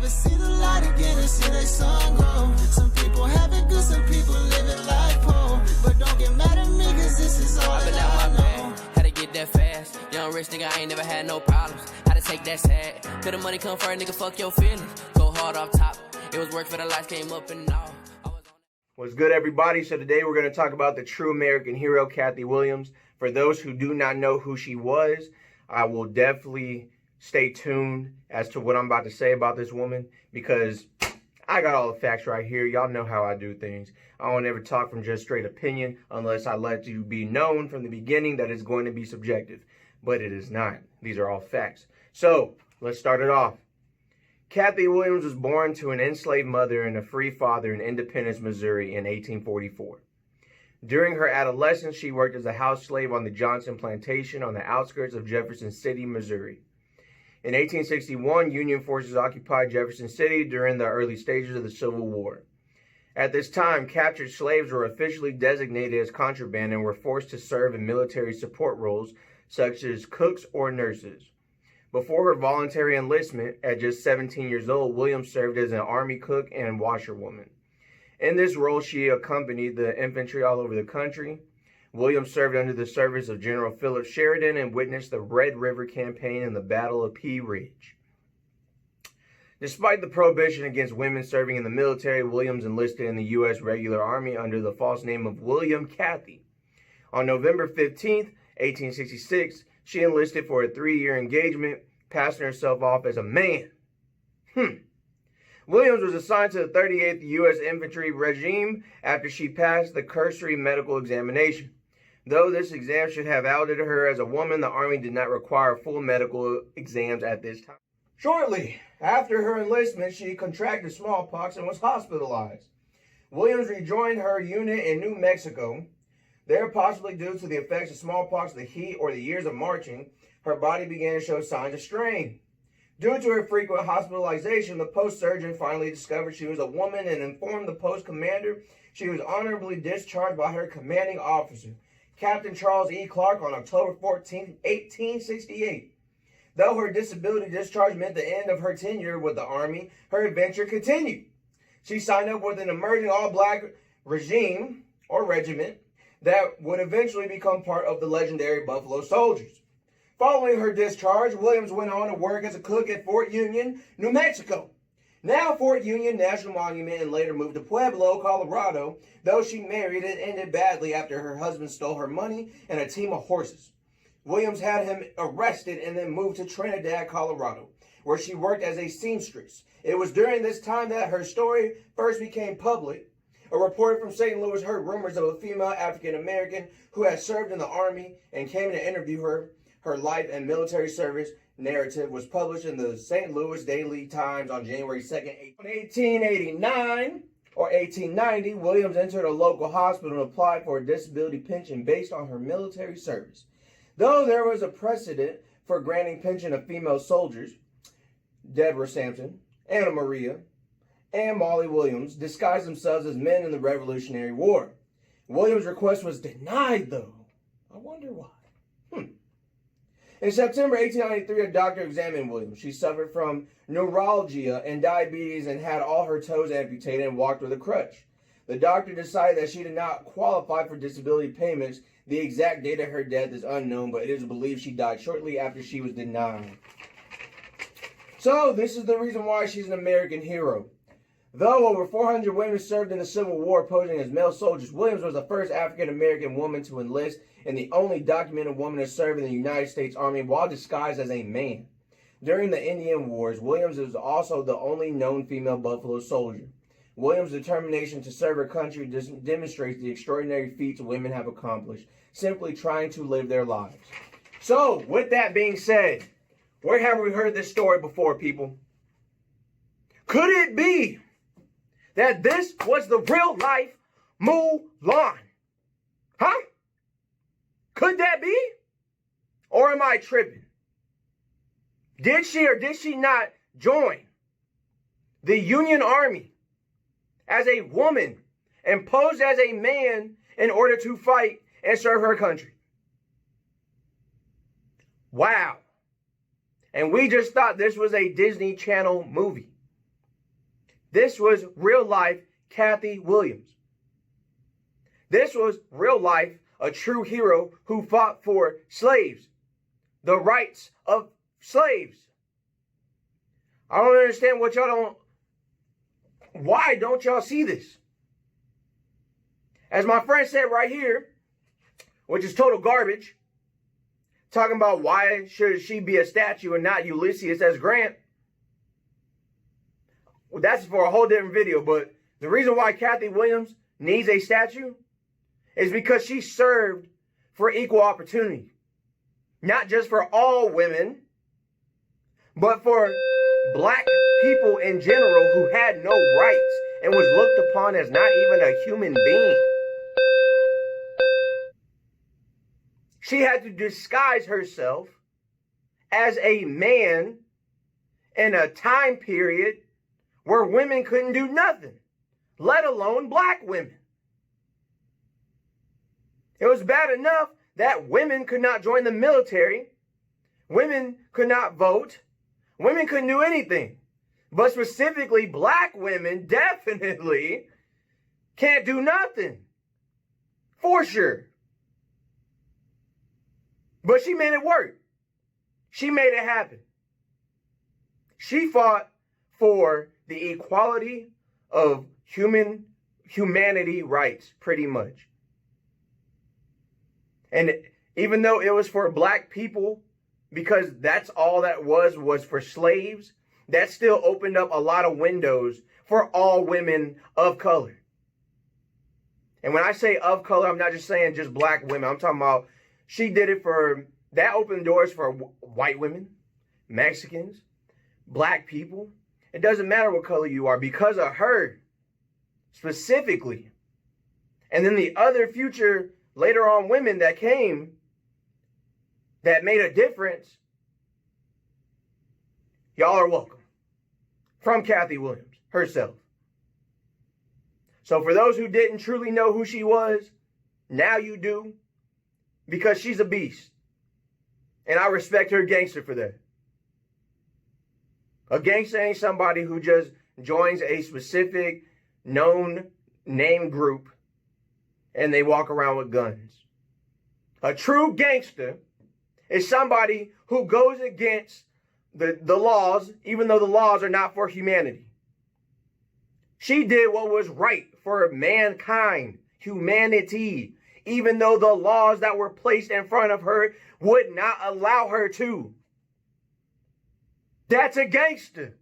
never see the light again and see their sun grow. Some people have it good, some people live it like poor. But don't get mad at me, cause this is all that I know. Had to get that fast. Young rich nigga, I ain't never had no problems. Had to take that sad. Could the money come first, nigga, fuck your feelings. Go hard off top. It was work for the lights came up and all. What's good, everybody? So today we're going to talk about the true American hero, Cathay Williams. For those who do not know who she was, I will definitely stay tuned as to what I'm about to say about this woman, because I got all the facts right here. Y'all know how I do things. I don't ever talk from just straight opinion unless I let you be known from the beginning that it's going to be subjective. But it is not. These are all facts. So let's start it off. Cathay Williams was born to an enslaved mother and a free father in Independence, Missouri in 1844. During her adolescence, she worked as a house slave on the Johnson plantation on the outskirts of Jefferson City, Missouri. In 1861, Union forces occupied Jefferson City during the early stages of the Civil War. At this time, captured slaves were officially designated as contraband and were forced to serve in military support roles such as cooks or nurses. Before her voluntary enlistment, at just 17 years old, Williams served as an army cook and washerwoman. In this role, she accompanied the infantry all over the country. Williams served under the service of General Philip Sheridan and witnessed the Red River Campaign and the Battle of Pea Ridge. Despite the prohibition against women serving in the military, Williams enlisted in the U.S. Regular Army under the false name of William Cathay. On November 15, 1866, she enlisted for a 3-year engagement, passing herself off as a man. Williams was assigned to the 38th U.S. Infantry Regiment after she passed the cursory medical examination. Though this exam should have outed her as a woman, the Army did not require full medical exams at this time. Shortly after her enlistment, she contracted smallpox and was hospitalized. Williams rejoined her unit in New Mexico. There, possibly due to the effects of smallpox, the heat, or the years of marching, her body began to show signs of strain. Due to her frequent hospitalization, the post surgeon finally discovered she was a woman and informed the post commander she was honorably discharged by her commanding officer, Captain Charles E. Clark, on October 14, 1868. Though her disability discharge meant the end of her tenure with the Army, her adventure continued. She signed up with an emerging all-black regiment that would eventually become part of the legendary Buffalo Soldiers. Following her discharge, Williams went on to work as a cook at Fort Union, New Mexico, now Fort Union National Monument, and later moved to Pueblo, Colorado, though she married and ended badly after her husband stole her money and a team of horses. Williams had him arrested and then moved to Trinidad, Colorado, where she worked as a seamstress. It was during this time that her story first became public. A reporter from St. Louis heard rumors of a female African-American who had served in the Army and came to interview her. Her life and military service narrative was published in the St. Louis Daily Times on January 2nd, 1889 or 1890. Williams entered a local hospital and applied for a disability pension based on her military service. Though there was a precedent for granting pension of female soldiers, Deborah Sampson, Anna Maria, and Molly Williams disguised themselves as men in the Revolutionary War. Williams' request was denied, though. I wonder why. In September 1893, a doctor examined Williams. She suffered from neuralgia and diabetes and had all her toes amputated and walked with a crutch. The doctor decided that she did not qualify for disability payments. The exact date of her death is unknown, but it is believed she died shortly after she was denied. So, this is the reason why she's an American hero. Though over 400 women served in the Civil War posing as male soldiers, Williams was the first African-American woman to enlist and the only documented woman to serve in the United States Army while disguised as a man. During the Indian Wars, Williams is also the only known female Buffalo Soldier. Williams' determination to serve her country demonstrates the extraordinary feats women have accomplished, simply trying to live their lives. So, with that being said, where have we heard this story before, people? Could it be that this was the real life Mulan? Huh? Could that be? Or am I tripping? Did she or did she not join the Union Army as a woman and pose as a man in order to fight and serve her country? Wow. And we just thought this was a Disney Channel movie. This was real life Cathay Williams. This was real life a true hero who fought for slaves, the rights of slaves. I don't understand why don't y'all see this? As my friend said right here, which is total garbage, talking about why should she be a statue and not Ulysses S. Grant. Well, that's for a whole different video, but the reason why Cathay Williams needs a statue is because she served for equal opportunity. Not just for all women, but for black people in general who had no rights and was looked upon as not even a human being. She had to disguise herself as a man in a time period where women couldn't do nothing, let alone black women. It was bad enough that women could not join the military, women could not vote, women couldn't do anything. But specifically, black women definitely can't do nothing. For sure. But she made it work. She made it happen. She fought for the equality of humanity rights, pretty much. And even though it was for black people, because that's all that was for slaves, that still opened up a lot of windows for all women of color. And when I say of color, I'm not just saying just black women. I'm talking about she did it that opened doors for white women, Mexicans, black people. It doesn't matter what color you are, because of her specifically. And then the other future later on women that came that made a difference, y'all are welcome. From Cathay Williams herself. So for those who didn't truly know who she was, now you do, because she's a beast. And I respect her gangster for that. A gangster ain't somebody who just joins a specific known name group and they walk around with guns. A true gangster is somebody who goes against the laws, even though the laws are not for humanity. She did what was right for mankind, humanity, even though the laws that were placed in front of her would not allow her to. That's a gangster.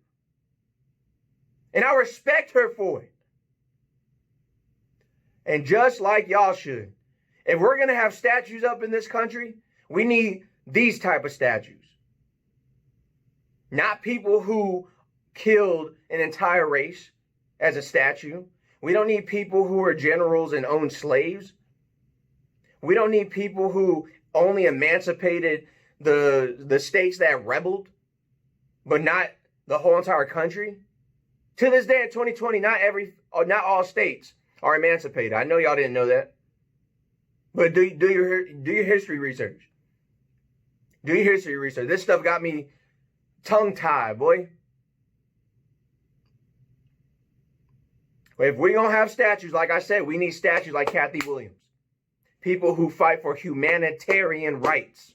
And I respect her for it. And just like y'all should, if we're going to have statues up in this country, we need these type of statues. Not people who killed an entire race as a statue. We don't need people who are generals and owned slaves. We don't need people who only emancipated the states that rebelled, but not the whole entire country. To this day in 2020, not all states are emancipated. I know y'all didn't know that. But do your history research. Do your history research. This stuff got me tongue-tied, boy. If we're going to have statues, like I said, we need statues like Cathay Williams. People who fight for humanitarian rights.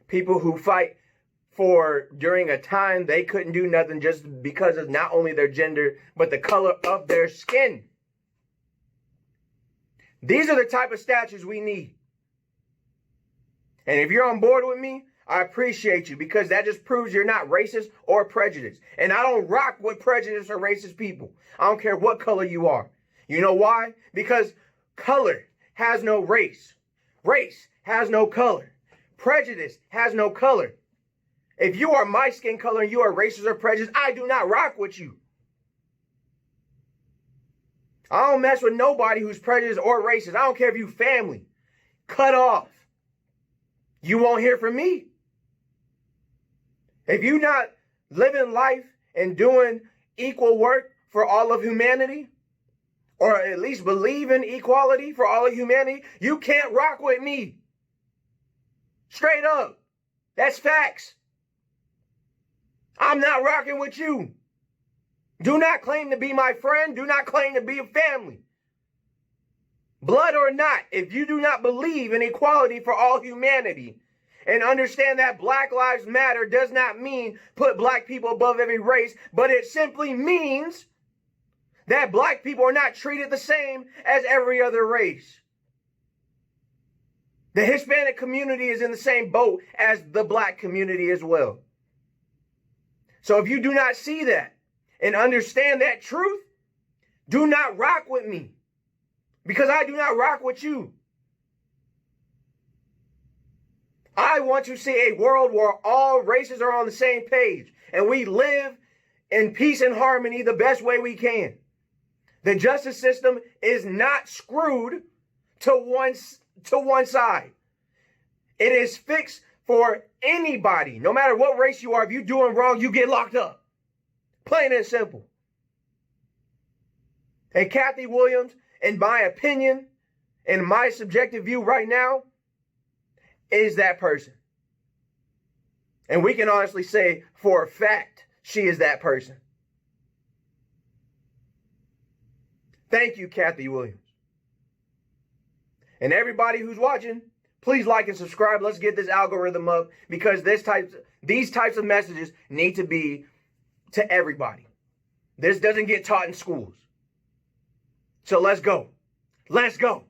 People who fight for, during a time they couldn't do nothing just because of not only their gender, but the color of their skin. These are the type of statues we need. And if you're on board with me, I appreciate you, because that just proves you're not racist or prejudiced. And I don't rock with prejudice or racist people. I don't care what color you are. You know why? Because color has no race. Race has no color. Prejudice has no color. If you are my skin color and you are racist or prejudiced, I do not rock with you. I don't mess with nobody who's prejudiced or racist. I don't care if you family. Cut off. You won't hear from me. If you're not living life and doing equal work for all of humanity, or at least believe in equality for all of humanity, you can't rock with me. Straight up. That's facts. I'm not rocking with you. Do not claim to be my friend. Do not claim to be a family. Blood or not, if you do not believe in equality for all humanity and understand that Black Lives Matter does not mean put black people above every race, but it simply means that black people are not treated the same as every other race. The Hispanic community is in the same boat as the black community as well. So if you do not see that and understand that truth, do not rock with me, because I do not rock with you. I want to see a world where all races are on the same page and we live in peace and harmony the best way we can. The justice system is not screwed to one side. It is fixed for anybody, no matter what race you are. If you're doing wrong, you get locked up. Plain and simple. And Cathay Williams, in my opinion, in my subjective view right now, is that person. And we can honestly say for a fact, she is that person. Thank you, Cathay Williams. And everybody who's watching, please like and subscribe. Let's get this algorithm up, because these types of messages need to be to everybody. This doesn't get taught in schools. So let's go. Let's go.